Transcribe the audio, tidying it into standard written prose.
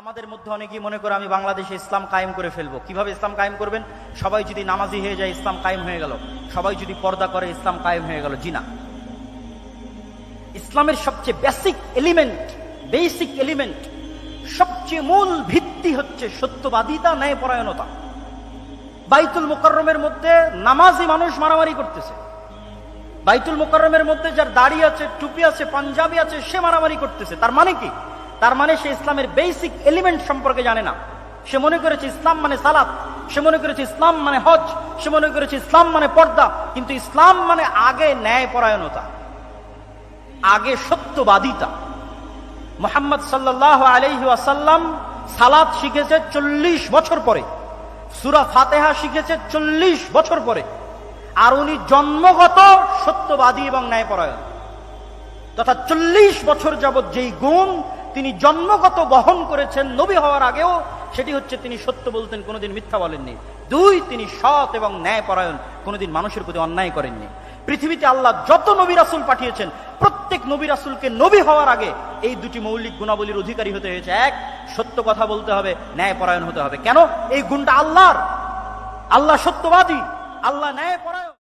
আমাদের মধ্যে অনেকেই মনে করে আমি বাংলাদেশে ইসলাম কায়েম করে ফেলবো। কিভাবে ইসলাম কায়েম করবেন? সবাই যদি নামাজি হয়ে যায় ইসলাম কায়েম হয়ে গেল, সবাই যদি পর্দা করে ইসলাম কায়েম হয়ে গেল। জি না, ইসলামের সবচেয়ে বেসিক এলিমেন্ট, সবচেয়ে মূল ভিত্তি হচ্ছে সত্যবাদিতা, ন্যায়পরায়ণতা। বাইতুল মুকাররমের মধ্যে নামাজি মানুষ মারামারি করতেছে, বাইতুল মুকাররমের মধ্যে যার দাড়ি আছে, টুপি আছে, পাঞ্জাবি আছে, সে মারামারি করতেছে। তার মানে কি? তার মানে সে ইসলামের বেসিক এলিমেন্ট সম্পর্কে জানে না। সে মনে করেছে ইসলাম মানে সালাত, সে মনে করেছে ইসলাম মানে হজ, সে মনে করেছে ইসলাম মানে পর্দা। কিন্তু ইসলাম মানে আগে ন্যায়পরায়ণতা, আগে সত্যবাদিতা। মুহাম্মদ সাল্লাল্লাহু আলাইহি ওয়াসাল্লাম সালাত শিখেছে 40 বছর পরে, সূরা ফাতিহা শিখেছে 40 বছর পরে। আর উনি জন্মগত সত্যবাদী এবং ন্যায়পরায়ণ, তথা 40 বছর যাবৎ যেই গুণ তিনি জন্মগত বহন করেছেন নবী হওয়ার আগেও, সেটি হচ্ছে তিনি সত্য বলতেন, কোনোদিন মিথ্যা বলেননি। 2, তিনি সৎ এবং ন্যায়পরায়ণ, কোনোদিন মানুষের প্রতি অন্যায় করেননি। পৃথিবীতে আল্লাহ যত নবী রাসূল পাঠিয়েছেন, প্রত্যেক নবী রাসূলকে নবী হওয়ার আগে এই দুটি মৌলিক গুণাবলীর অধিকারী হতে হয়েছে। এক, সত্য কথা বলতে হবে, ন্যায়পরায়ণ হতে হবে। কেন? এই গুণটা আল্লাহর। আল্লাহ সত্যবাদী, আল্লাহ ন্যায়পরায়ণ।